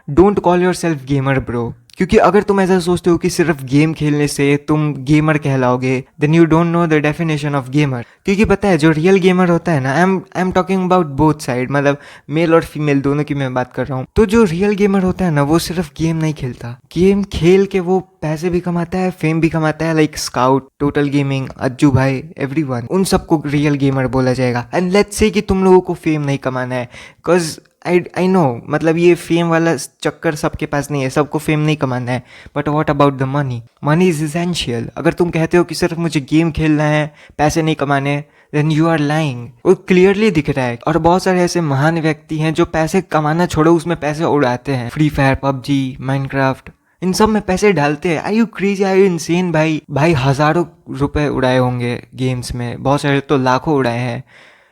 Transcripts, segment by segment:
Don't call yourself gamer bro. क्योंकि अगर तुम ऐसा सोचते हो कि सिर्फ गेम खेलने से तुम गेमर कहलाओगे, then you don't know the definition of gamer. क्योंकि पता है जो रियल गेमर होता है ना, I am talking about both side, मतलब मेल और फीमेल दोनों की मैं बात कर रहा हूँ। तो जो रियल गेमर होता है ना, वो सिर्फ गेम नहीं खेलता, गेम खेल के वो पैसे भी कमाता है, फेम भी कमाता है, like scout, total gaming, Ajju भाई, एवरीवन, उन सबको रियल गेमर बोला जाएगा। एंड लेट्स से कि तुम लोगों को फेम नहीं कमाना है, बिकॉज आई नो, मतलब ये फेम वाला चक्कर सबके पास नहीं है, सबको फेम नहीं कमाना है। But what about the money? Money is essential. अगर तुम कहते हो कि सिर्फ मुझे गेम खेलना है, पैसे नहीं कमाने, देन यू आर लाइंग। वो क्लियरली दिख रहा है। और बहुत सारे ऐसे महान व्यक्ति हैं जो पैसे कमाना छोड़ो, उसमें पैसे उड़ाते हैं। फ्री फायर, पबजी, माइनक्राफ्ट, इन सब में पैसे डालते हैं। I you crazy, I you insane? भाई हजारों रुपए उड़ाए होंगे गेम्स में, बहुत सारे तो लाखों उड़ाए हैं।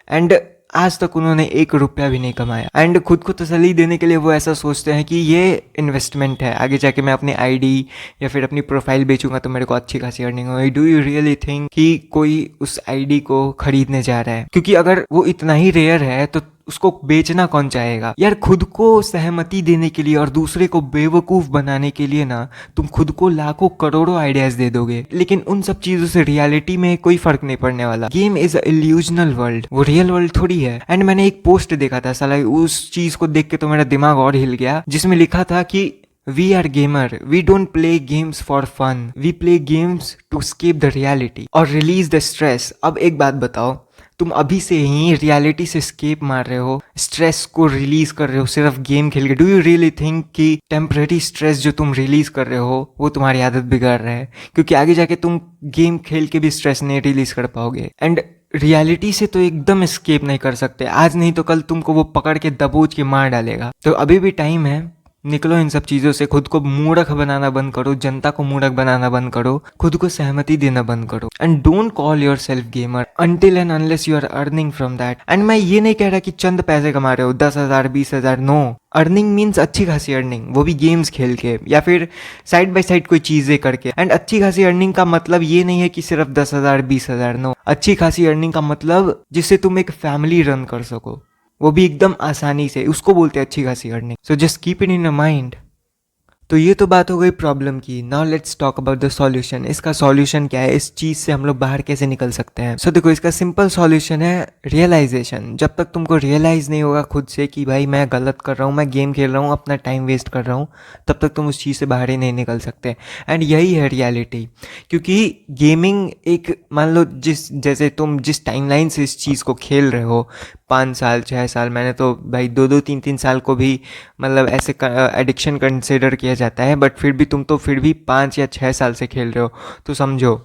एंड आज तक उन्होंने 1 रुपया भी नहीं कमाया। एंड खुद को तसल्ली देने के लिए वो ऐसा सोचते हैं कि ये इन्वेस्टमेंट है, आगे जाके मैं अपनी आईडी या फिर अपनी प्रोफाइल बेचूंगा तो मेरे को अच्छी खासी अर्निंग होगी। डू यू रियली थिंक कि कोई उस आईडी को खरीदने जा रहा है? क्योंकि अगर वो इतना ही रेयर है तो उसको बेचना कौन चाहेगा यार? खुद को सहमति देने के लिए और दूसरे को बेवकूफ बनाने के लिए ना, तुम खुद को लाखों करोड़ों आइडियाज दे दोगे, लेकिन उन सब चीजों से रियलिटी में कोई फर्क नहीं पड़ने वाला। गेम इज इल्यूजनल वर्ल्ड, वो रियल वर्ल्ड थोड़ी है। एंड मैंने एक पोस्ट देखा था, साला उस चीज को देख के तो मेरा दिमाग और हिल गया, जिसमें लिखा था कि We are gamer. We don't play games for fun. We play games to escape the reality और release the stress. अब एक बात बताओ, तुम अभी से ही रियलिटी से स्केप मार रहे हो, स्ट्रेस को रिलीज कर रहे हो सिर्फ गेम खेल के। डू यू रियली थिंक कि टेम्पररी स्ट्रेस जो तुम रिलीज कर रहे हो वो तुम्हारी आदत बिगाड़ रहा है? क्योंकि आगे जाके तुम गेम खेल के भी स्ट्रेस नहीं रिलीज कर पाओगे। एंड रियलिटी से तो एकदम स्केप नहीं कर सकते, आज नहीं तो कल तुमको वो पकड़ के दबोच के मार डालेगा। तो अभी भी टाइम है, निकलो इन सब चीज़ों से, खुद को मूर्ख बनाना बंद करो, जनता को मूर्ख बनाना बंद करो, खुद को सहमति देना बंद करो। And don't call yourself gamer until and unless you are earning from that. And मैं ये नहीं कह रहा कि चंद पैसे कमा रहे हो, 10,000, 20,000, नो। अर्निंग मीन्स अच्छी खासी अर्निंग, वो भी गेम्स खेल के या फिर साइड बाय साइड कोई चीज़ें करके। एंड अच्छी खासी अर्निंग का मतलब ये नहीं है कि सिर्फ 10,000, 20,000, नो। अच्छी खासी अर्निंग का मतलब जिससे तुम एक फैमिली रन कर सको, वो भी एकदम आसानी से, उसको बोलते हैं अच्छी खासी earning. So just keep it in your mind. तो ये तो बात हो गई प्रॉब्लम की। Now let's talk about the solution. इसका सॉल्यूशन क्या है? इस चीज़ से हम लोग बाहर कैसे निकल सकते हैं? सो देखो, इसका सिंपल सॉल्यूशन है रियलाइजेशन। जब तक तुमको रियलाइज़ नहीं होगा खुद से कि भाई मैं गलत कर रहा हूँ, मैं गेम खेल रहा हूँ, अपना टाइम वेस्ट कर रहा हूँ, तब तक तुम उस चीज़ से बाहर ही नहीं निकल सकते। एंड यही है रियलिटी। क्योंकि गेमिंग एक, मान लो जैसे तुम जिस टाइमलाइन से इस चीज़ को खेल रहे हो, 5 साल 6 साल, मैंने तो भाई 2-2 3-3 साल को भी मतलब ऐसे एडिक्शन कंसिडर किया जाता है, बट फिर भी तुम तो फिर भी 5 या 6 साल से खेल रहे हो। तो समझो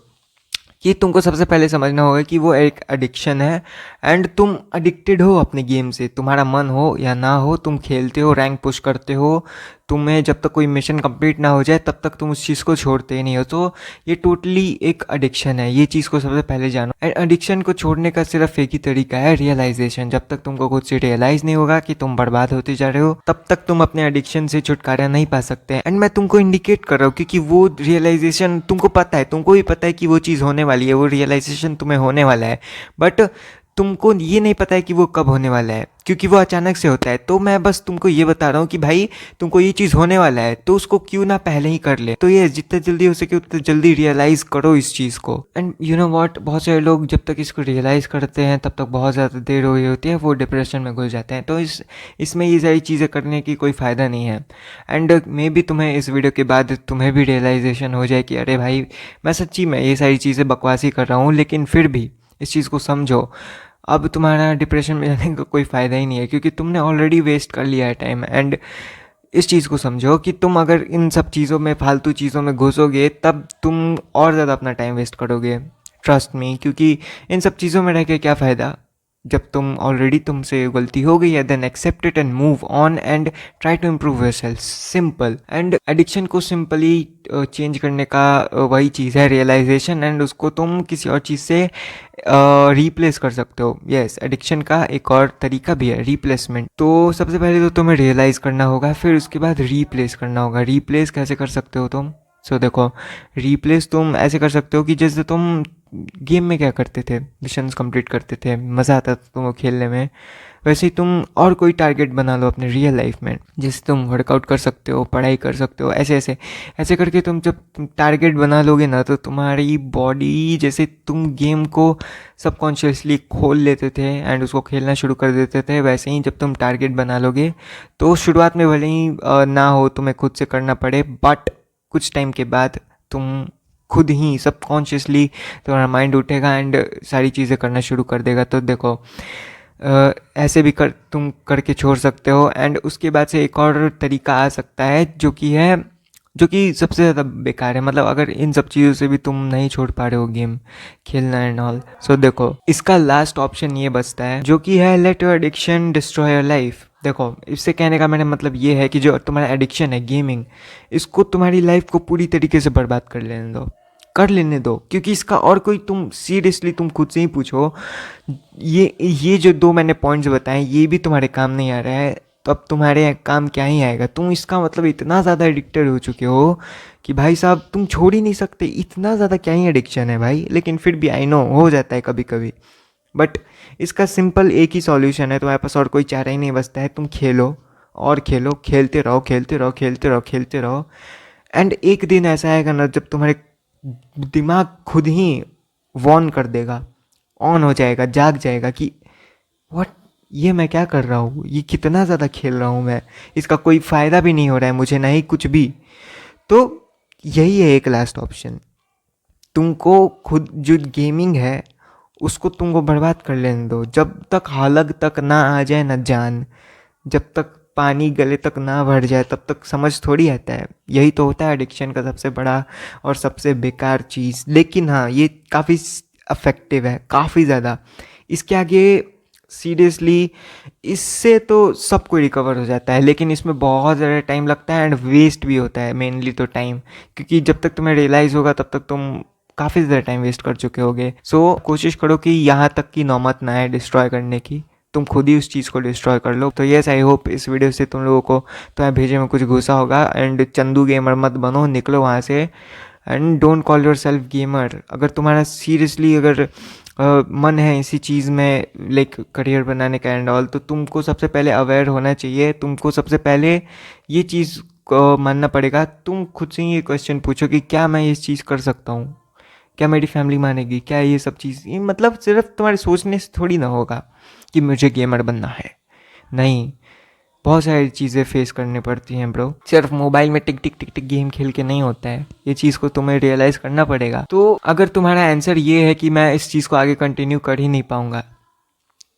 कि तुमको सबसे पहले समझना होगा कि वो एक एडिक्शन है। एंड तुम एडिक्टेड हो अपने गेम से, तुम्हारा मन हो या ना हो, तुम खेलते हो, रैंक पुश करते हो, तुम्हें जब तक कोई मिशन कंप्लीट ना हो जाए तब तक तुम उस चीज़ को छोड़ते ही नहीं हो। तो ये टोटली एक एडिक्शन है, ये चीज़ को सबसे पहले जानो। एंड एडिक्शन को छोड़ने का सिर्फ एक ही तरीका है, रियलाइजेशन। जब तक तुमको खुद से रियलाइज़ नहीं होगा कि तुम बर्बाद होते जा रहे हो, तब तक तुम अपने एडिक्शन से छुटकारा नहीं पा सकते। एंड मैं तुमको इंडिकेट कर रहा हूँ क्योंकि वो रियलाइजेशन तुमको पता है, तुमको भी पता है कि वो चीज़ होने वाली है, वो रियलाइजेशन तुम्हें होने वाला है, बट तुमको ये नहीं पता है कि वो कब होने वाला है, क्योंकि वो अचानक से होता है। तो मैं बस तुमको ये बता रहा हूँ कि भाई तुमको ये चीज़ होने वाला है, तो उसको क्यों ना पहले ही कर ले। तो ये जितना जल्दी हो सके उतना जल्दी रियलाइज़ करो इस चीज़ को। एंड यू नो व्हाट, बहुत सारे लोग जब तक इसको रियलाइज़ करते हैं तब तक बहुत ज़्यादा देर हो गई होती है, वो डिप्रेशन में घुस जाते हैं। तो इसमें ये सारी चीज़ें करने की कोई फ़ायदा नहीं है। एंड मे बी तुम्हें इस वीडियो के बाद तुम्हें भी रियलाइजेशन हो जाए कि अरे भाई मैं सच्ची में ये सारी चीज़ें बकवासी कर रहा हूँ, लेकिन फिर भी इस चीज़ को समझो। अब तुम्हारा डिप्रेशन में जाने का कोई फ़ायदा ही नहीं है, क्योंकि तुमने ऑलरेडी वेस्ट कर लिया है टाइम। एंड इस चीज़ को समझो कि तुम अगर इन सब चीज़ों में, फालतू चीज़ों में घुसोगे, तब तुम और ज़्यादा अपना टाइम वेस्ट करोगे, ट्रस्ट मी। क्योंकि इन सब चीज़ों में रह के क्या फ़ायदा, जब तुम ऑलरेडी तुमसे गलती हो गई है, then accept it and move on and try to improve yourself, simple. And addiction को सिंपली चेंज करने का वही चीज़ है रियलाइजेशन, एंड उसको तुम किसी और चीज़ से रिप्लेस कर सकते हो। यस, एडिक्शन का एक और तरीका भी है, रिप्लेसमेंट। तो सबसे पहले तो तुम्हें रियलाइज़ करना होगा, फिर उसके बाद रिप्लेस करना होगा। रिप्लेस कैसे कर सकते हो तुम? सो देखो, रिप्लेस तुम ऐसे कर सकते हो कि जैसे तुम गेम में क्या करते थे, मिशंस कंप्लीट करते थे, मज़ा आता था तुमको खेलने में, वैसे ही तुम और कोई टारगेट बना लो अपने रियल लाइफ में, जिससे तुम वर्कआउट कर सकते हो, पढ़ाई कर सकते हो, ऐसे ऐसे ऐसे करके तुम जब टारगेट बना लोगे ना, तो तुम्हारी बॉडी, जैसे तुम गेम को सबकॉन्शियसली खोल लेते थे एंड उसको खेलना शुरू कर देते थे, वैसे ही जब तुम टारगेट बना लोगे तो शुरुआत में भले ही ना हो, तुम्हें खुद से करना पड़े, बट कुछ टाइम के बाद तुम खुद ही सबकॉन्शियसली तुम्हारा माइंड उठेगा एंड सारी चीज़ें करना शुरू कर देगा। तो देखो, ऐसे भी तुम करके छोड़ सकते हो। एंड उसके बाद से एक और तरीका आ सकता है जो कि सबसे ज़्यादा बेकार है, मतलब अगर इन सब चीज़ों से भी तुम नहीं छोड़ पा रहे हो गेम खेलना एंड ऑल, सो देखो इसका लास्ट ऑप्शन ये बचता है, जो कि है let your addiction destroy your life. देखो, इससे कहने का मेरा मतलब ये है कि जो तुम्हारा एडिक्शन है गेमिंग, इसको तुम्हारी लाइफ को पूरी तरीके से बर्बाद कर लेने दो, क्योंकि इसका और कोई, तुम सीरियसली तुम खुद से ही पूछो, ये जो दो मैंने पॉइंट्स बताए ये भी तुम्हारे काम नहीं आ रहा है, तो अब तुम्हारे काम क्या ही आएगा। तुम इसका मतलब इतना ज़्यादा एडिक्टेड हो चुके हो कि भाई साहब तुम छोड़ ही नहीं सकते, इतना ज़्यादा क्या ही एडिक्शन है भाई। लेकिन फिर भी आई नो हो जाता है कभी कभी, बट इसका सिंपल एक ही सॉल्यूशन है, तुम्हारे पास और कोई चारा ही नहीं बचता है, तुम खेलो और खेलो, खेलते रहो खेलते रहो खेलते रहो खेलते रहो। एंड एक दिन ऐसा आएगा ना जब तुम्हारे दिमाग खुद ही वॉर्न कर देगा, ऑन हो जाएगा, जाग जाएगा कि व्हाट, ये मैं क्या कर रहा हूँ, ये कितना ज़्यादा खेल रहा हूँ मैं, इसका कोई फ़ायदा भी नहीं हो रहा है मुझे, नहीं कुछ भी। तो यही है एक लास्ट ऑप्शन, तुमको खुद जो गेमिंग है उसको तुमको बर्बाद कर लेने दो, जब तक हलक तक ना आ जाए ना जान, जब तक पानी गले तक ना भर जाए तब तक समझ थोड़ी आता है। यही तो होता है एडिक्शन का सबसे बड़ा और सबसे बेकार चीज़। लेकिन हाँ, ये काफ़ी अफेक्टिव है, काफ़ी ज़्यादा। इसके आगे सीरियसली इससे तो सब कोई रिकवर हो जाता है, लेकिन इसमें बहुत ज़्यादा टाइम लगता है एंड वेस्ट भी होता है, मेनली तो टाइम, क्योंकि जब तक तुम्हें रियलाइज़ होगा तब तक तुम काफ़ी ज़्यादा टाइम वेस्ट कर चुके होगे। सो कोशिश करो कि यहाँ तक की नौबत ना आए डिस्ट्रॉय करने की, तुम खुद ही उस चीज़ को डिस्ट्रॉय कर लो। तो येस, आई होप इस वीडियो से तुम लोगों को तुम्हें भेजे में कुछ घुसा होगा। एंड चंदू गेमर मत बनो, निकलो वहाँ से and don't call yourself gamer. अगर तुम्हारा सीरियसली अगर मन है इसी चीज़ में, लाइक करियर बनाने का एंड ऑल, तो तुमको सबसे पहले अवेयर होना चाहिए, तुमको सबसे पहले ये चीज़ को मानना पड़ेगा। तुम खुद से ही ये क्वेश्चन पूछो कि क्या मैं इस चीज़ कर सकता हूँ, क्या मेरी फैमिली मानेगी, क्या ये सब चीज़, ये मतलब सिर्फ तुम्हारे सोचने से थोड़ी ना होगा कि मुझे गेमर बनना है। नहीं, बहुत सारी चीज़ें फेस करनी पड़ती हैं ब्रो, सिर्फ मोबाइल में टिक टिक टिक टिक गेम खेल के नहीं होता है, ये चीज़ को तुम्हें रियलाइज़ करना पड़ेगा। तो अगर तुम्हारा आंसर ये है कि मैं इस चीज़ को आगे कंटिन्यू कर ही नहीं पाऊँगा,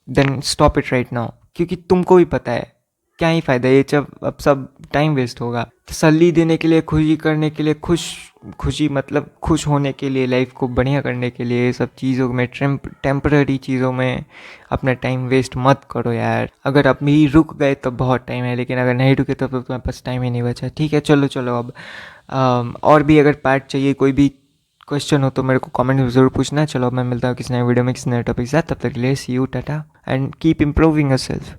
then stop it right now, क्योंकि तुमको भी पता है क्या ही फ़ायदा, ये जब अब सब टाइम वेस्ट होगा। तसल्ली देने के लिए, खुशी करने के लिए, खुशी मतलब खुश होने के लिए, लाइफ को बढ़िया करने के लिए, सब चीज़ों में टेम्पररी चीज़ों में अपना टाइम वेस्ट मत करो यार। अगर अभी रुक गए तो बहुत टाइम है, लेकिन अगर नहीं रुके तो तुम्हारे पास टाइम ही नहीं बचा। ठीक है, चलो चलो अब और भी अगर पार्ट चाहिए, कोई भी क्वेश्चन हो तो मेरे को कमेंट में ज़रूर पूछना। चलो अब मैं मिलता हूँ किसी नए वीडियो में किसी नए टॉपिक के साथ, तब तक के लिए see you, tata and keep improving yourself.